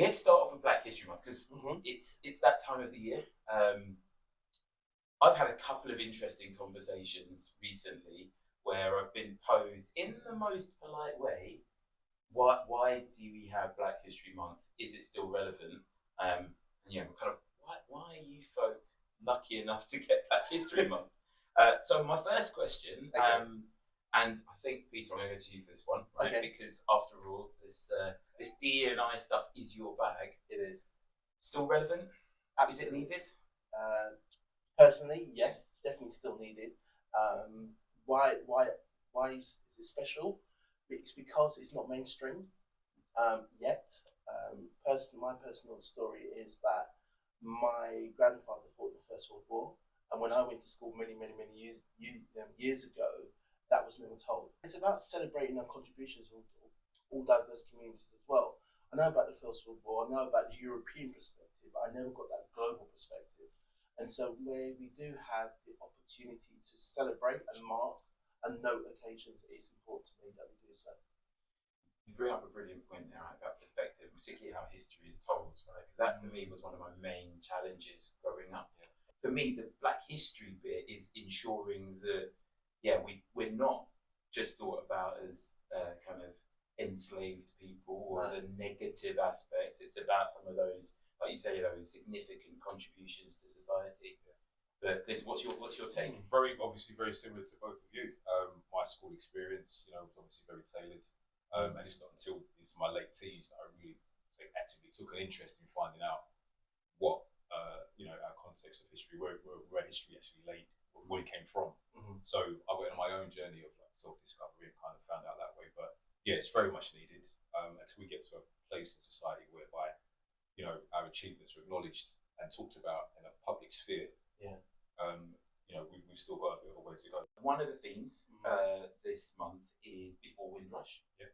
let's start off with Black History Month because it's that time of the year. I've had a couple of interesting conversations recently where I've been posed in the most polite way. Why do we have Black History Month? Is it still relevant? And kind of why are you folk lucky enough to get Black History Month? So my first question, and I think Peter, I'm going to go to you for this one, right? Okay. Because after all, this D&I stuff is your bag. It is. Still relevant? Absolutely. Is it needed? Personally, yes, definitely still needed. Why is it special? It's because it's not mainstream yet. My personal story is that my grandfather fought in the First World War, and when I went to school many years ago, that was never told. It's about celebrating our contributions to all diverse communities as well. I know about the First World War, I know about the European perspective, but I never got that global perspective. And so where we do have the opportunity to celebrate and mark and note occasions, it's important to me that we do so. You bring up a brilliant point there about perspective, particularly how history is told, right? Because that for me was one of my main challenges growing up. Yeah. For me, the Black history bit is ensuring that, we're not just thought about as kind of enslaved people or the negative aspects. It's about some of those, like you say, those significant contributions to society. But Liz, what's your take? Obviously very similar to both of you. My school experience, was obviously very tailored. And it's not until into my late teens that I really actively took an interest in finding out what our context of history, where history actually laid, where it came from. So I went on my own journey of self-discovery and kind of found out that way. But yeah, it's very much needed until we get to a place in society whereby our achievements are acknowledged and talked about in a public sphere. Yeah. We've still got a bit of a way to go. One of the themes this month is Before Windrush. Yeah.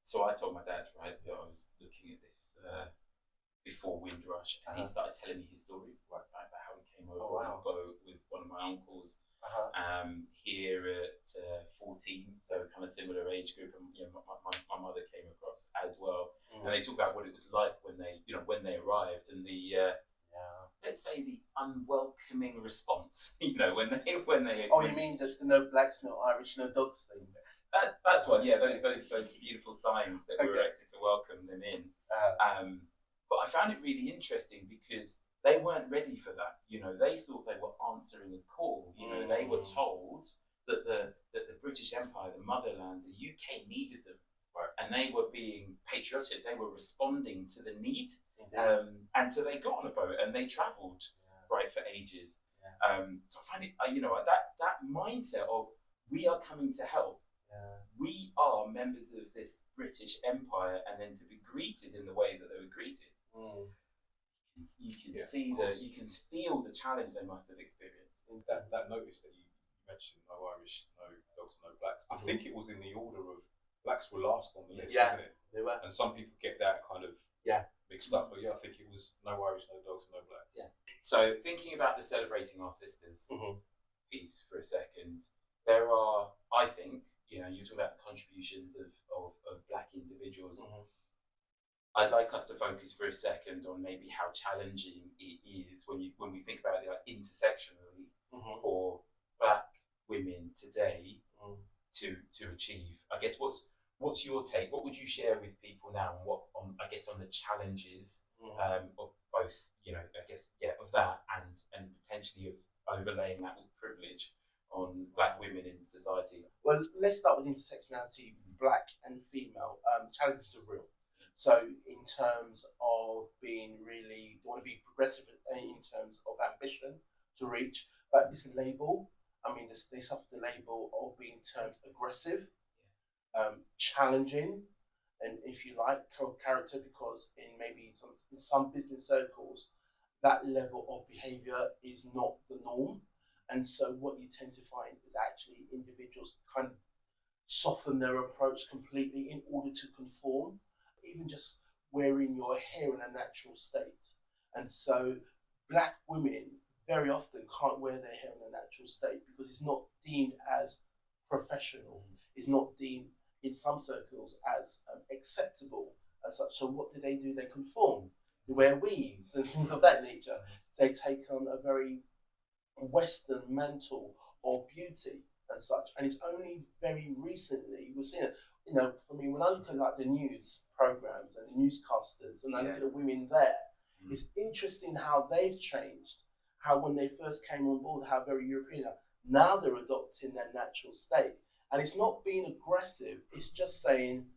So I told my dad, right, that I was looking at this Before Windrush, and he started telling me his story, right, about how he came over on a boat with one of my uncles here at 14, so kind of similar age group, and my mother came across as well, and they talk about what it was like when they arrived, and the let's say the unwelcoming response, when they. Oh, you mean the no blacks, no Irish, no dogs thing? That's one, yeah. Those beautiful signs that were erected to welcome them in. But I found it really interesting because they weren't ready for that. They thought they were answering a call. They were told that the British Empire, the motherland, the UK needed them. Right. And they were being patriotic. They were responding to the need. And so they got on a boat and they travelled for ages. So I find it, that mindset of we are coming to help. We are members of this British Empire, and then to be greeted in the way that they were greeted. You can you can feel the challenge they must have experienced. That notice that you mentioned, no Irish, no dogs, no blacks. I think it was in the order of blacks were last on the list, wasn't it? They were. And some people get that kind of mixed up, but I think it was no Irish, no dogs, no blacks. Yeah. So thinking about the celebrating our sisters piece for a second, there are, I think, you talk about the contributions of black individuals. I'd like us to focus for a second on maybe how challenging it is when we think about it intersectionally for black women today to achieve. I guess what's your take? What would you share with people now, and on the challenges of both, of that and potentially of overlaying that with privilege on black women in society? Well, let's start with intersectionality, black and female. Challenges are real. So in terms of being really, want to be progressive in terms of ambition to reach, but this label, they suffer the label of being termed aggressive, challenging, and if you like, character, because in maybe some business circles, that level of behavior is not the norm. And so what you tend to find is actually individuals kind of soften their approach completely in order to conform, even just wearing your hair in a natural state. And so black women very often can't wear their hair in a natural state because it's not deemed as professional. It's not deemed in some circles as acceptable and such. So what do? They conform. They wear weaves and things of that nature. They take on a very Western mantle of beauty and such. And it's only very recently we've seen it. You know, for me, when I look at like the news programs and the newscasters, and I look at the women there, it's interesting how they've changed. How when they first came on board, how very European are. Now they're adopting their natural state. And it's not being aggressive, it's just saying,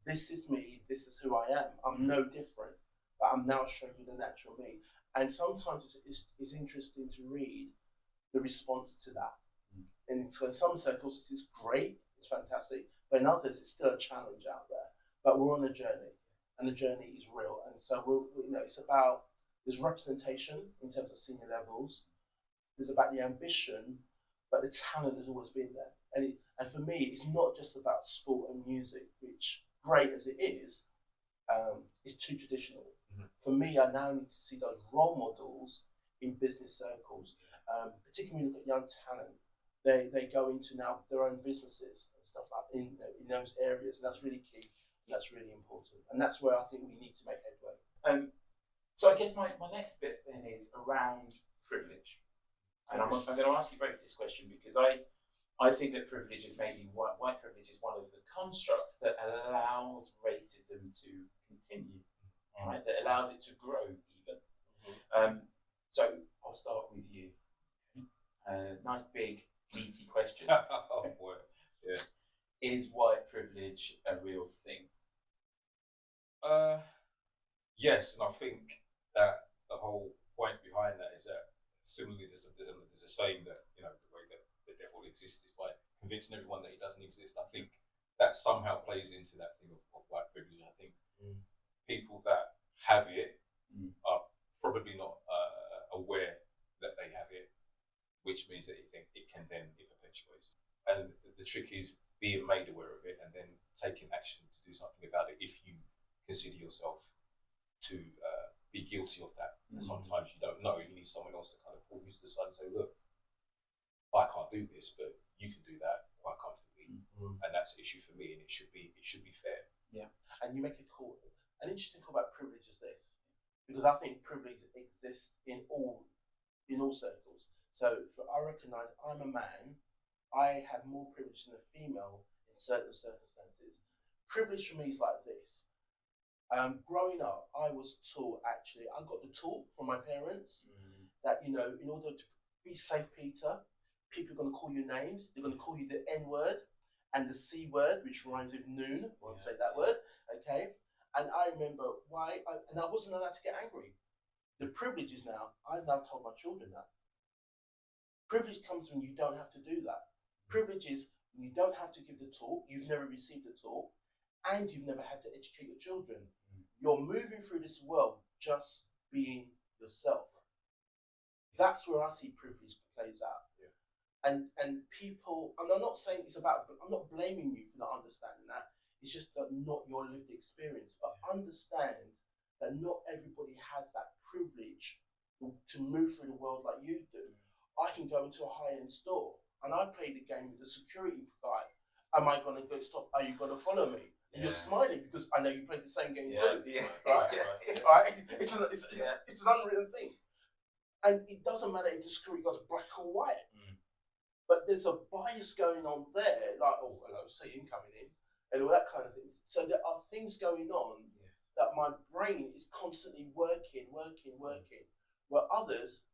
this is me, this is who I am. I'm no different, but I'm now showing you the natural me. And sometimes it's interesting to read the response to that. And so in some circles, it's great, it's fantastic, but in others, it's still a challenge out there. But we're on a journey, and the journey is real. And so it's about, there's representation in terms of senior levels, there's about the ambition, but the talent has always been there. And for me, it's not just about sport and music, which, great as it is too traditional. For me, I now need to see those role models in business circles, particularly when you look at young talent. They go into now their own businesses and stuff like in those areas, and that's really key, and that's really important, and that's where I think we need to make headway. So I guess my next bit then is around privilege, and I'm going to ask you both this question because I think that privilege is maybe white privilege is one of the constructs that allows racism to continue, right? That allows it to grow even. So I'll start with you. Nice big meaty question. Oh boy, yeah. Is white privilege a real thing? Yes, and I think that the whole point behind that is that similarly there's a saying that, you know, the way that the devil exists is by convincing everyone that he doesn't exist. I think that somehow plays into that thing of white privilege. I think people that have it are probably not aware that they have it, which means that it can then be perpetuated. And the trick is being made aware of it and then taking action to do something about it if you consider yourself to be guilty of that. And sometimes you don't know, you need someone else to kind of pull you to the side and say, look, I can't do this, but you can do that quite comfortably. And that's an issue for me, and it should be fair. Yeah. And you make a call. An interesting call about privilege is this, because I think privilege exists in all circles. So I recognise I'm a man, I have more privilege than a female in certain circumstances. Privilege for me is like this. Growing up, I was taught, actually, I got the talk from my parents that, you know, in order to be safe, Peter, people are going to call you names. They're going to call you the N word and the C word, which rhymes with noon. I won't say that word, okay? And I remember and I wasn't allowed to get angry. The privilege is now, I've now told my children that. Privilege comes when you don't have to do that. Privilege is when you don't have to give the talk, you've never received the talk, and you've never had to educate your children. You're moving through this world just being yourself. That's where I see privilege plays out. Yeah. And people, and I'm not saying it's about, I'm not blaming you for not understanding that. It's just that not your lived experience, but understand that not everybody has that privilege to move through the world like you do. I can go into a high-end store and I play the game with the security guy. Am I going to go stop? Are you going to follow me? And you're smiling because I know you played the same game too. Yeah. Right? Right? It's an unwritten thing. And it doesn't matter if the security guy's black or white. But there's a bias going on there, like, oh, hello, see him coming in, and all that kind of thing. So there are things going on that my brain is constantly working, where others,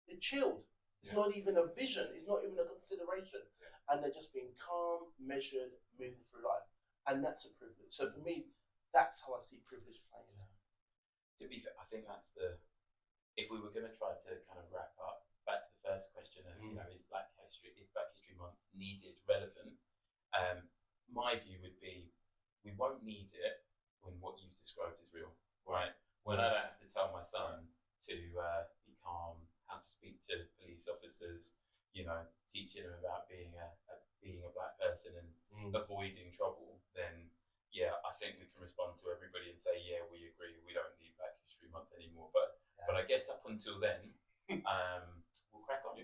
they're chilled. It's not even a vision, it's not even a consideration. And they're just being calm, measured, moving through life. And that's a privilege. So for me, that's how I see privilege playing out. To be fair, I think that's if we were going to try to kind of wrap up, back to the first question of, you know, is Black History Month needed, relevant? My view would be, we won't need it when what you've described is real, right? When I don't have to tell my son to be calm, how to speak to police officers, you know, teaching him about being a black person and avoiding trouble, then yeah, I think we can respond to everybody and say, yeah, we agree, we don't need Black History Month anymore. But I guess up until then, we'll crack on.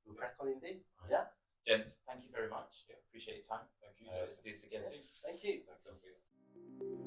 We'll crack on indeed. Right. Yeah. Gents, thank you very much. Appreciate your time. Thank you. Let's do this again soon. Thank you. Thank you.